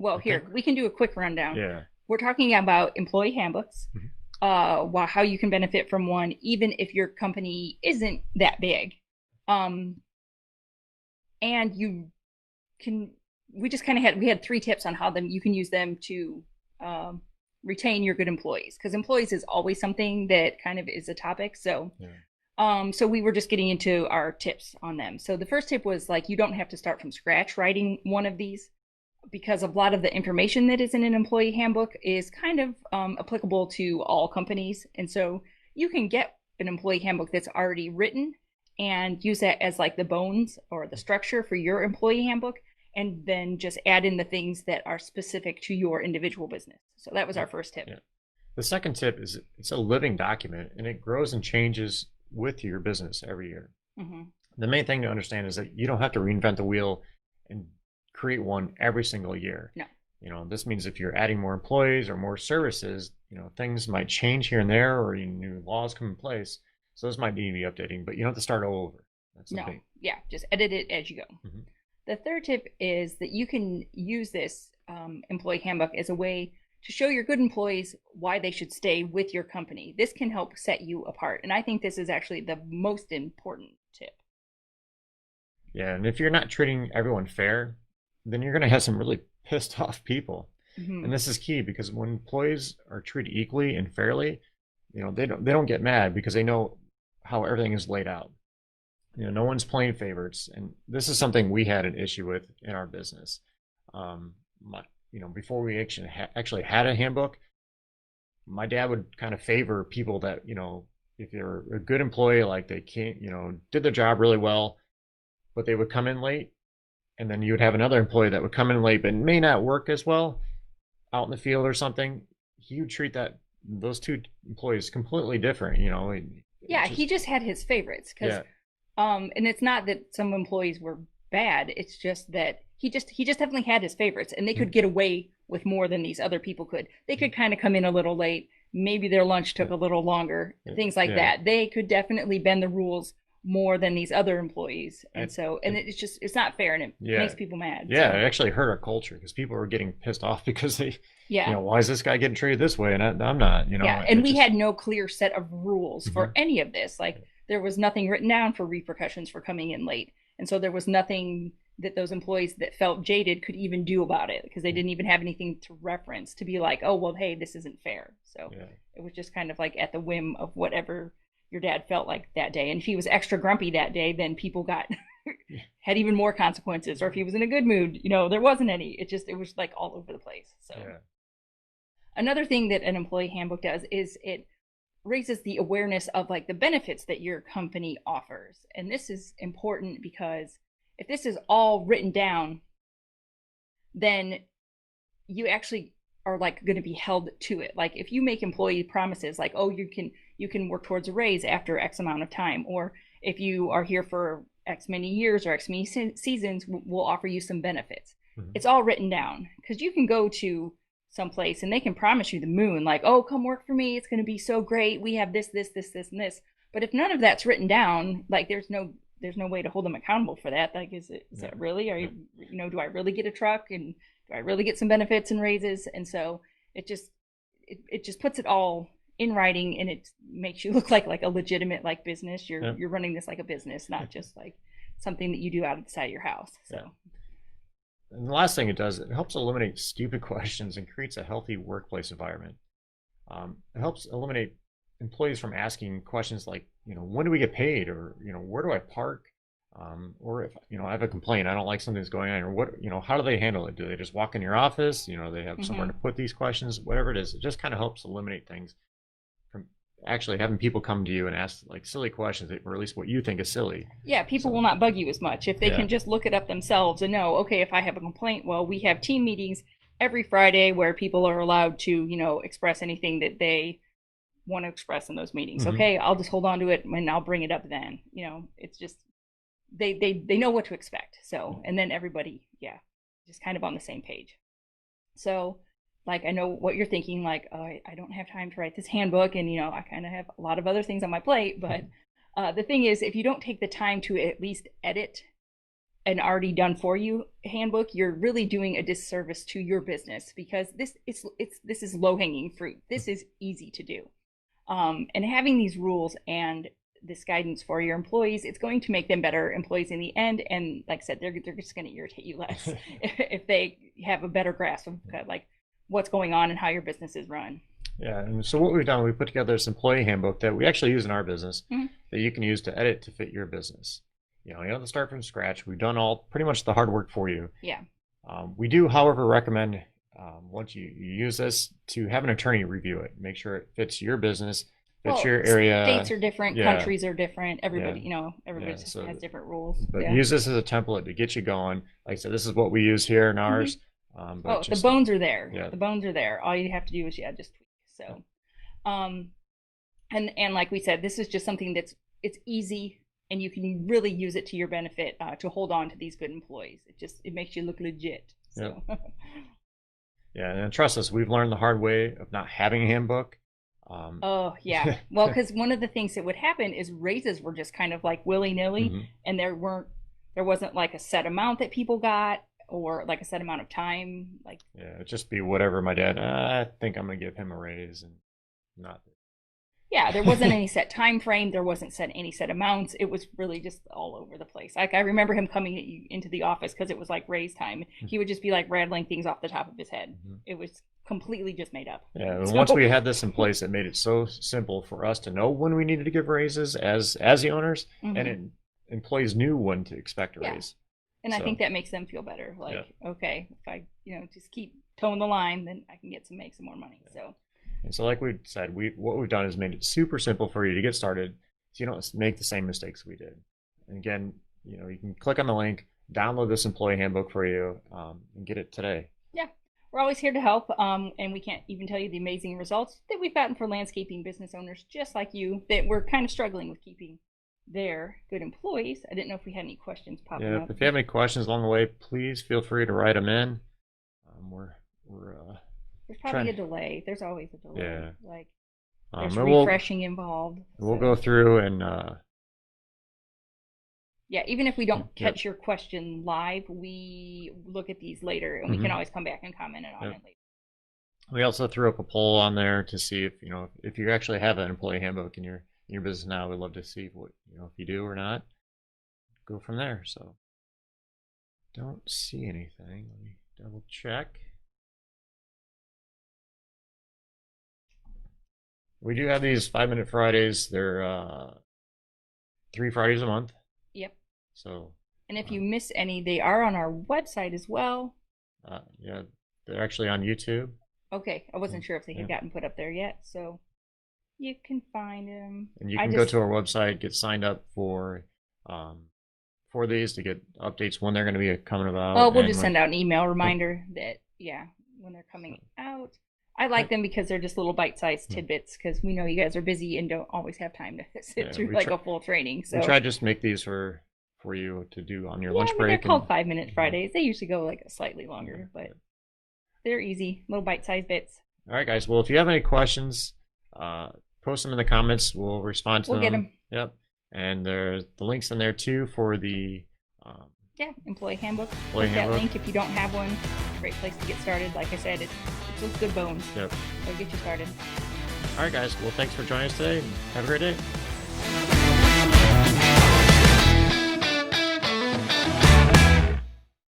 well, Okay. here, we can do a quick rundown. Yeah. We're talking about employee handbooks, Mhm. how you can benefit from one, even if your company isn't that big. Um, and you can, we just kind of had, we had three tips on how them you can use them to um, retain your good employees, because employees is always something that kind of is a topic. So Yeah. so we were just getting into our tips on them. So the first tip was like you don't have to start from scratch writing one of these, because a lot of the information that is in an employee handbook is kind of applicable to all companies. And so you can get an employee handbook that's already written and use that as like the bones or the structure for your employee handbook, and then just add in the things that are specific to your individual business. So that was Yeah. our first tip. Yeah. The second tip is it's a living document and it grows and changes with your business every year. Mm-hmm. The main thing to understand is that you don't have to reinvent the wheel and create one every single year. No. This means if you're adding more employees or more services, things might change here and there, or new laws come in place. So those might need to be updating, but you don't have to start all over. That's the No. thing. Yeah, just edit it as you go. Mhm. The third tip is that you can use this employee handbook as a way to show your good employees why they should stay with your company. This can help set you apart. And I think this is actually the most important tip. Yeah, and if you're not treating everyone fair, then you're going to have some really pissed off people. Mm-hmm. And this is key because when employees are treated equally and fairly, they don't get mad because they know how everything is laid out. No one's playing favorites, and this is something we had an issue with in our business. My, before we actually had a handbook, my dad would kind of favor people that if they're a good employee, like they can't, did their job really well, but they would come in late, and then you would have another employee that would come in late but may not work as well out in the field or something. He would treat those two employees completely different. Yeah, he Just just had his favorites because yeah, and it's not that some employees were bad. It's just that he just definitely had his favorites, and they could get away with more than these other people could. They could kind of come in a little late. Maybe their lunch took a little longer, things like yeah, that. They could definitely bend the rules more than these other employees. And and, so, and and it's not fair, and it yeah, makes people mad. yeah. So, It actually hurt our culture because people were getting pissed off because yeah. why is this guy getting treated this way and I'm not? Yeah, and It we just had no clear set of rules for Mhm. any of this. Like there was nothing written down for repercussions for coming in late. And so there was nothing that those employees that felt jaded could even do about it, because they didn't even have anything to reference to be like, "Oh, well, hey, this isn't fair." So yeah. it was just kind of like at the whim of whatever your dad felt like that day. And if he was extra grumpy that day, then people got had even more consequences. Or if he was in a good mood, there wasn't any. It was like all over the place. So Yeah. another thing that an employee handbook does is it raises the awareness of like the benefits that your company offers. And this is important because if this is all written down, then you actually are like going to be held to it. Like if you make employee promises like, oh, you can work towards a raise after X amount of time, or if you are here for X many years or X many seasons, we'll offer you some benefits. Mhm. It's all written down, because you can go to someplace and they can promise you the moon, like, oh, come work for me, it's going to be so great, we have this, and this. But if none of that's written down, like there's no way to hold them accountable for that. Like, is Yeah. that really? Are Yeah. do I really get a truck, and do I really get some benefits and raises? And so it just puts it all in writing, and it makes you look like a legitimate like business. You're Yeah. you're running this like a business, not just like something that you do out of the side of your house. Yeah. So And the last thing it does, it helps eliminate stupid questions and creates a healthy workplace environment. It helps eliminate employees from asking questions like, when do we get paid, or where do I park, or if I have a complaint, I don't like something that's going on, or what, how do they handle it? Do they just walk in your office? They have somewhere mm-hmm. to put these questions, whatever it is. It just kind of helps eliminate things from actually having people come to you and ask like silly questions, or at least what you think is silly. Yeah, people So will not bug you as much if they yeah. can just look it up themselves and know, okay, if I have a complaint, well, we have team meetings every Friday where people are allowed to express anything that they want to express in those meetings. Mm-hmm. Okay, I'll just hold on to it and I'll bring it up then. It's just they know what to expect. So, and then everybody, yeah, just kind of on the same page. So, like, I know what you're thinking, like, oh, I don't have time to write this handbook, and I kind of have a lot of other things on my plate. But the thing is, if you don't take the time to at least edit an already done for you handbook, you're really doing a disservice to your business, because this is low hanging fruit. This is easy to do. And having these rules and this guidance for your employees, it's going to make them better employees in the end. And like I said, they're just going to irritate you less if they have a better grasp of like what's going on and how your business is run. Yeah, and so what we've done, we put together this employee handbook that we actually use in our business that you can use to edit to fit your business. You don't have to start from scratch. We've done pretty much the hard work for you. Yeah. We do, however, recommend once you use this to have an attorney review it, make sure it fits your business, fits your area. States are different, countries are different. Everybody, everybody so, has different rules. But use this as a template to get you going. Like I said, this is what we use here in ours. But the bones are there. Yeah. The bones are there. All you have to do is just tweak. So, and like we said, this is just something it's easy, and you can really use it to your benefit to hold on to these good employees. It makes you look legit. So. Yep. Yeah, and trust us, we've learned the hard way of not having a handbook. Oh yeah, well, because one of the things that would happen is raises were just kind of like willy-nilly, and there wasn't like a set amount that people got, or like a set amount of time. Like, yeah, it'd just be whatever my dad. I think I'm gonna give him a raise, and not. Yeah, there wasn't any set time frame. There wasn't any set amounts. It was really just all over the place. Like, I remember him coming into the office because it was like raise time. He would just be like rattling things off the top of his head. It was completely just made up. Yeah, and once we had this in place, it made it so simple for us to know when we needed to give raises as the owners, and employees knew when to expect a raise. And I think that makes them feel better. Like, okay, if I just keep towing the line, then I can make some more money. So. And so, like we said, what we've done is made it super simple for you to get started, so you don't make the same mistakes we did. And again, you can click on the link, download this employee handbook for you, and get it today. Yeah, we're always here to help, and we can't even tell you the amazing results that we've gotten for landscaping business owners just like you that we're kind of struggling with keeping their good employees. I didn't know if we had any questions popping up. If you have any questions along the way, please feel free to write them in. There's probably a delay. There's always a delay. Yeah. Like, there's refreshing involved. We'll go through and... yeah, even if we don't catch your question live, we look at these later, and we can always come back and comment on it later. We also threw up a poll on there to see if you actually have an employee handbook in your business now. We'd love to see what if you do or not. Go from there. So don't see anything. Let me double check. We do have these 5-Minute Fridays. They're 3 Fridays a month. Yep. So. And if you miss any, they are on our website as well. Yeah, they're actually on YouTube. Okay, I wasn't sure if they had gotten put up there yet, so you can find them. And you can go to our website, get signed up for these to get updates when they're going to be coming about. Oh, we'll just send out an email reminder that when they're coming out. I like them because they're just little bite-sized tidbits, because we know you guys are busy and don't always have time to sit through a full training. So we try to just make these for you to do on your lunch break. They're called 5-Minute Fridays. They usually go like slightly longer, but they're easy, little bite-sized bits. All right, guys. Well, if you have any questions, post them in the comments. We'll respond to them. We'll get them. Yep. And there's the links in there too for the employee handbook. Click that link if you don't have one. Great place to get started. Like I said, it's those good bones. Yep. It'll get you started. All right, guys. Well, thanks for joining us today, and have a great day.